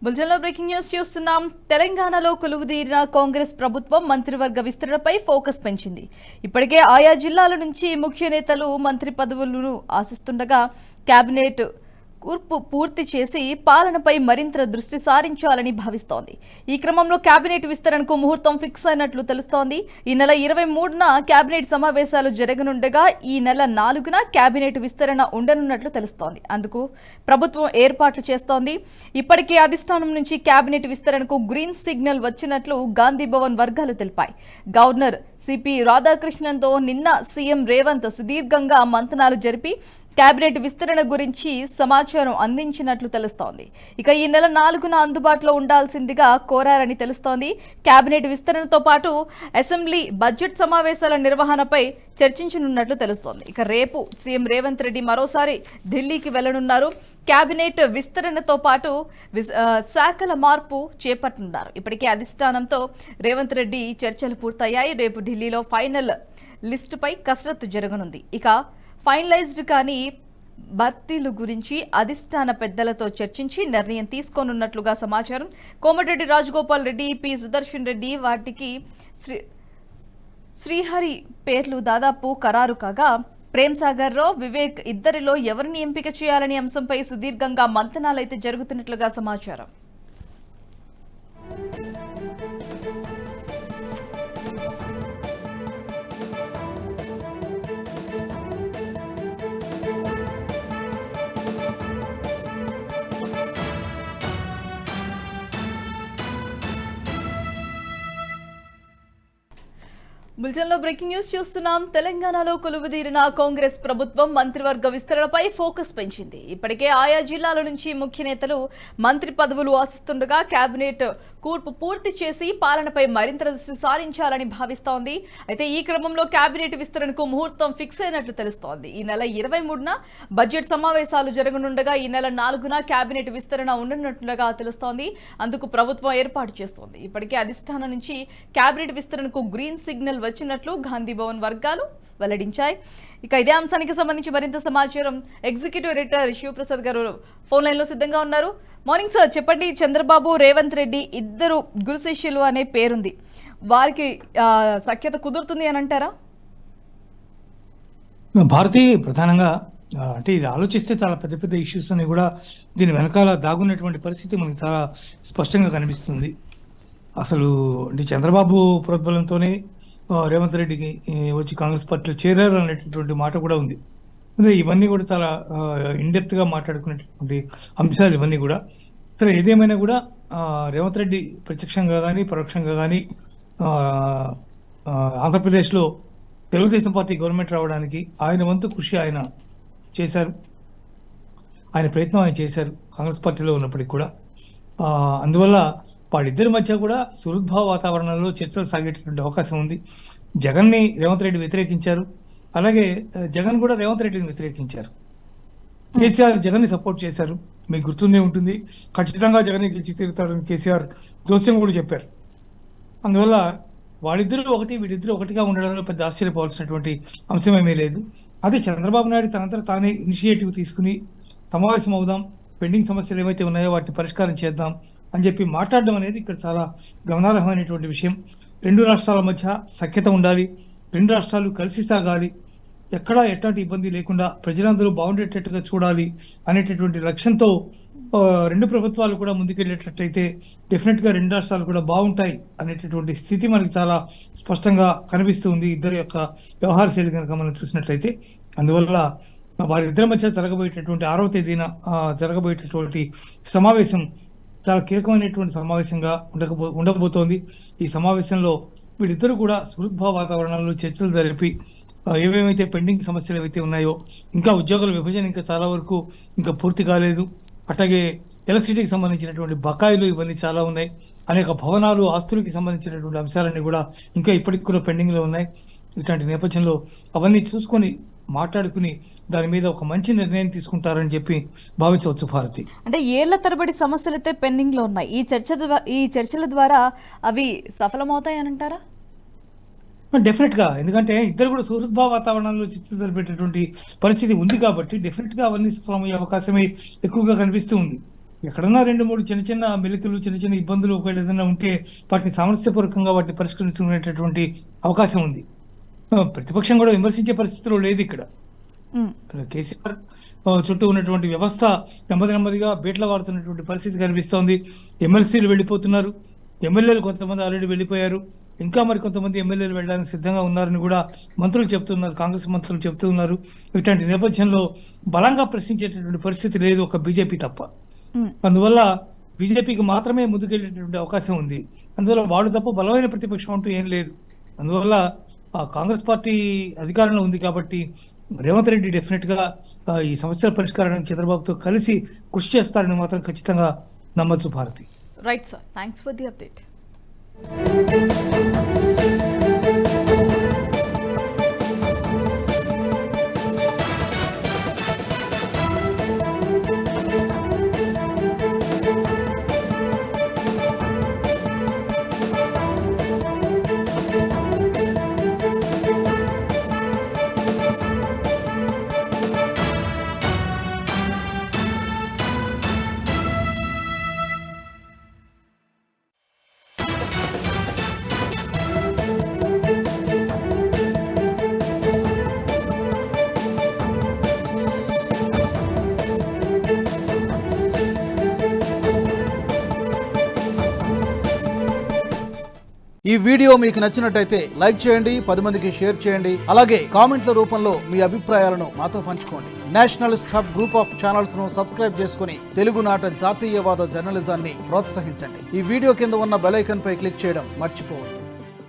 బులెటిన్లో breaking news చూస్తున్నాం. తెలంగాణలో కొలువుదీరిన కాంగ్రెస్ ప్రభుత్వం మంత్రివర్గ విస్తరణపై ఫోకస్ పెంచింది. ఇప్పటికే ఆయా జిల్లాల నుంచి ముఖ్య నేతలు మంత్రి పదవులను ఆశిస్తుండగా కేబినెట్ కూర్పు పూర్తి చేసి పాలనపై మరింత దృష్టి సారించాలని భావిస్తోంది. ఈ క్రమంలో కేబినెట్ విస్తరణకు ముహూర్తం ఫిక్స్ అయినట్లు తెలుస్తోంది. ఈ నెల 23న కేబినెట్ సమావేశాలు జరగనుండగా ఈ నెల 4న కేబినెట్ విస్తరణ ఉండనున్నట్లు తెలుస్తోంది. అందుకు ప్రభుత్వం ఏర్పాట్లు చేస్తోంది. ఇప్పటికే అధిష్టానం నుంచి కేబినెట్ విస్తరణకు గ్రీన్ సిగ్నల్ వచ్చినట్లు గాంధీ భవన్ వర్గాలు తెలిపాయి. గవర్నర్ సిపి రాధాకృష్ణన్తో నిన్న సీఎం రేవంత్ సుదీర్ఘంగా మంతనాలు జరిపి కేబినెట్ విస్తరణ గురించి సమాచారం అందించినట్లు తెలుస్తోంది. ఇక ఈ నెల 4న అందుబాటులో ఉండాల్సిందిగా కోరారని తెలుస్తోంది. కేబినెట్ విస్తరణతో పాటు అసెంబ్లీ బడ్జెట్ సమావేశాల నిర్వహణపై చర్చించనున్నట్లు తెలుస్తోంది. ఇక రేపు సీఎం రేవంత్ రెడ్డి మరోసారి ఢిల్లీకి వెళ్లనున్నారు. కేబినెట్ విస్తరణతో పాటు శాఖల మార్పు చేపట్టనున్నారు. ఇప్పటికే అధిష్టానంతో రేవంత్ రెడ్డి చర్చలు పూర్తయ్యాయి. రేపు ఢిల్లీలో ఫైనల్ లిస్టుపై కసరత్తు జరగనుంది. ఇక ఫైనలైజ్డ్ కానీ భర్తీలు గురించి అధిష్టాన పెద్దలతో చర్చించి నిర్ణయం తీసుకోనున్నట్లుగా సమాచారం. కోమటిరెడ్డి రాజగోపాల్ రెడ్డి, పి సుదర్శన్ రెడ్డి, వాటికి శ్రీహరి పేర్లు దాదాపు ఖరారు కాగా ప్రేమ్ సాగర్ రావు, వివేక్ ఇద్దరిలో ఎవరిని ఎంపిక చేయాలనే అంశంపై సుదీర్ఘంగా మంతనాలైతే జరుగుతున్నట్లుగా సమాచారం. బులెటిన్లో బ్రేకింగ్ న్యూస్ చూస్తున్నాం. తెలంగాణలో కొలువుదీరిన కాంగ్రెస్ ప్రభుత్వం మంత్రివర్గ విస్తరణపై ఫోకస్ పెంచింది. ఇప్పటికే ఆయా జిల్లాల నుంచి ముఖ్య నేతలు మంత్రి పదవులు ఆశిస్తుండగా కేబినెట్ కూర్పు పూర్తి చేసి పాలనపై మరింత దృష్టి సారించాలని భావిస్తోంది. అయితే ఈ క్రమంలో కేబినెట్ విస్తరణకు ముహూర్తం ఫిక్స్ అయినట్లు తెలుస్తోంది. ఈ నెల 23న బడ్జెట్ సమావేశాలు జరగనుండగా ఈ నెల 4న కేబినెట్ విస్తరణ ఉండనున్నట్లుగా తెలుస్తోంది. అందుకు ప్రభుత్వం ఏర్పాటు చేస్తోంది. ఇప్పటికే అధిష్టానం నుంచి కేబినెట్ విస్తరణకు గ్రీన్ సిగ్నల్ వచ్చినట్లు గాంధీ భవన్ వర్గాలు వెల్లడించాయి. ఇక ఇదే అంశానికి సంబంధించి మరింత సమాచారం ఎగ్జిక్యూటివ్ ఎడిటర్ శివప్రసాద్ గారు ఫోన్ లైన్ లో సిద్ధంగా ఉన్నారు. మార్నింగ్ సార్, చెప్పండి. చంద్రబాబు, రేవంత్ రెడ్డి ఇద్దరు గురు శిష్యులు అనే పేరుంది. వారికి సఖ్యత కుదురుతుంది అని అంటారా? భారతి ప్రధానంగా అంటే ఇది ఆలోచిస్తే చాలా పెద్ద పెద్ద ఇష్యూస్ అని కూడా దీని వెనకాల దాగున్నటువంటి పరిస్థితి మనకి చాలా స్పష్టంగా కనిపిస్తుంది. అసలు అంటే చంద్రబాబు ప్రోద్బలంతోనే రేవంత్ రెడ్డికి వచ్చి కాంగ్రెస్ పార్టీలో చేరారు అనేటటువంటి మాట కూడా ఉంది. ఇవన్నీ కూడా చాలా ఇన్డెప్త్ గా మాట్లాడుకునేటటువంటి అంశాలు ఇవన్నీ కూడా. సరే, ఏదేమైనా కూడా రేవంత్ రెడ్డి ప్రత్యక్షంగా కానీ పరోక్షంగా కానీ ఆంధ్రప్రదేశ్లో తెలుగుదేశం పార్టీ గవర్నమెంట్ రావడానికి ఆయన వంతు కృషి ఆయన చేశారు. ఆయన ప్రయత్నం ఆయన చేశారు కాంగ్రెస్ పార్టీలో ఉన్నప్పటికీ కూడా. అందువల్ల వాళ్ళిద్దరి మధ్య కూడా సుహృద్భావ వాతావరణంలో చర్చలు సాగేటటువంటి అవకాశం ఉంది. జగన్ని రేవంత్ రెడ్డి వ్యతిరేకించారు, అలాగే జగన్ కూడా రేవంత్ రెడ్డిని వ్యతిరేకించారు. కేసీఆర్ జగన్ ని సపోర్ట్ చేశారు, మీకు గుర్తుండే ఉంటుంది. ఖచ్చితంగా జగన్ గెలిచి తీరుతాడని కేసీఆర్ జోస్యం కూడా చెప్పారు. అందువల్ల వాళ్ళిద్దరూ ఒకటి వీళ్ళిద్దరూ ఒకటిగా ఉండడంలో పెద్ద ఆశ్చర్యపోవాల్సినటువంటి అంశం ఏమీ లేదు. అదే చంద్రబాబు నాయుడు తనంతట తానే ఇనిషియేటివ్ తీసుకుని సమావేశం అవుదాం, పెండింగ్ సమస్యలు ఏవైతే ఉన్నాయో వాటిని పరిష్కారం చేద్దాం అని చెప్పి మాట్లాడడం అనేది ఇక్కడ చాలా గమనార్హమైనటువంటి విషయం. రెండు రాష్ట్రాల మధ్య సఖ్యత ఉండాలి, రెండు రాష్ట్రాలు కలిసి సాగాలి, ఎక్కడా ఎట్లాంటి ఇబ్బంది లేకుండా ప్రజలందరూ బాగుండేటట్టుగా చూడాలి అనేటటువంటి లక్ష్యంతో రెండు ప్రభుత్వాలు కూడా ముందుకెళ్ళేటట్టయితే డెఫినెట్ గా రెండు రాష్ట్రాలు కూడా బాగుంటాయి అనేటటువంటి స్థితి మనకి చాలా స్పష్టంగా కనిపిస్తుంది ఇద్దరి యొక్క వ్యవహార శైలి కనుక మనం చూసినట్లయితే. అందువల్ల వారిద్దరి మధ్య జరగబోయేటటువంటి 6వ తేదీన జరగబోయేటటువంటి సమావేశం చాలా కీలకమైనటువంటి సమావేశంగా ఉండబోతోంది. ఈ సమావేశంలో వీళ్ళిద్దరూ కూడా సుహృద్భావ వాతావరణంలో చర్చలు జరిపి ఏమేమైతే పెండింగ్ సమస్యలు ఏవైతే ఉన్నాయో, ఇంకా ఉద్యోగుల విభజన ఇంకా చాలా వరకు ఇంకా పూర్తి కాలేదు, అట్లాగే ఎలక్ట్రిసిటీకి సంబంధించినటువంటి బకాయిలు ఇవన్నీ చాలా ఉన్నాయి, అనేక భవనాలు ఆస్తులకి సంబంధించినటువంటి అంశాలన్నీ కూడా ఇంకా ఇప్పటికి కూడా పెండింగ్ లో ఉన్నాయి. ఇట్లాంటి నేపథ్యంలో అవన్నీ చూసుకొని మాట్లాడుకుని దాని మీద ఒక మంచి నిర్ణయం తీసుకుంటారని చెప్పి భావించవచ్చు. భారతి, అంటే ఏళ్ల తరబడి సమస్యలు అయితే పెండింగ్ లో ఉన్నాయి. ఈ చర్చల ద్వారా అవి సఫలమవుతాయని అంటారా? డెఫినెట్ గా, ఎందుకంటే ఇద్దరు కూడా సుహృద్భావ వాతావరణంలో చర్చలు జరిపేటటువంటి పరిస్థితి ఉంది కాబట్టి డెఫినెట్ గా అవన్నీ సఫలమయ్యే అవకాశమే ఎక్కువగా కనిపిస్తూ ఉంది. ఎక్కడన్నా 2-3 చిన్న మెలికలు, చిన్న ఇబ్బందులు ఒకవేళ ఏదైనా ఉంటే వాటిని సామరస్యపూర్వకంగా వాటిని పరిష్కరించుకునేటటువంటి అవకాశం ఉంది. ప్రతిపక్షం కూడా విమర్శించే పరిస్థితిలో లేదు ఇక్కడ. ఉమ్, కేసీఆర్ చుట్టూ ఉన్నటువంటి వ్యవస్థ నెమ్మదిగా బీట్ల వాడుతున్నటువంటి పరిస్థితి కనిపిస్తోంది. ఎమ్మెల్సీలు వెళ్ళిపోతున్నారు, ఎమ్మెల్యేలు కొంతమంది ఆల్రెడీ వెళ్ళిపోయారు, ఇంకా మరి కొంతమంది ఎమ్మెల్యేలు వెళ్ళడానికి సిద్ధంగా ఉన్నారని కూడా మంత్రులు చెప్తున్నారు, కాంగ్రెస్ మంత్రులు చెప్తూ ఉన్నారు. ఇట్లాంటి నేపథ్యంలో బలంగా ప్రశ్నించేటటువంటి పరిస్థితి లేదు ఒక బీజేపీ తప్ప. ఉమ్. అందువల్ల బీజేపీకి మాత్రమే ముందుకెళ్ళేటటువంటి అవకాశం ఉంది. అందువల్ల వాళ్ళు తప్ప బలమైన ప్రతిపక్షం అంటూ ఏం లేదు. అందువల్ల కాంగ్రెస్ పార్టీ అధికారంలో ఉంది కాబట్టి రేవంత్ రెడ్డి డెఫినెట్ గా ఈ సమస్యల పరిష్కారానికి చంద్రబాబుతో కలిసి కృషి చేస్తారని మాత్రం ఖచ్చితంగా నమ్మొచ్చు Bharathi. Right sir, thanks for the update. ఈ వీడియో మీకు నచ్చినట్టయితే లైక్ చేయండి, 10 మందికి షేర్ చేయండి. అలాగే కామెంట్ల రూపంలో మీ అభిప్రాయాలను మాతో పంచుకోండి. Nationalist hub group of channels ను సబ్స్క్రైబ్ చేసుకుని తెలుగునాట జాతీయవాద జర్నలిజాన్ని ప్రోత్సహించండి. ఈ వీడియో కింద ఉన్న బెల్ ఐకాన్ పై క్లిక్ చేయడం మర్చిపోవద్దు.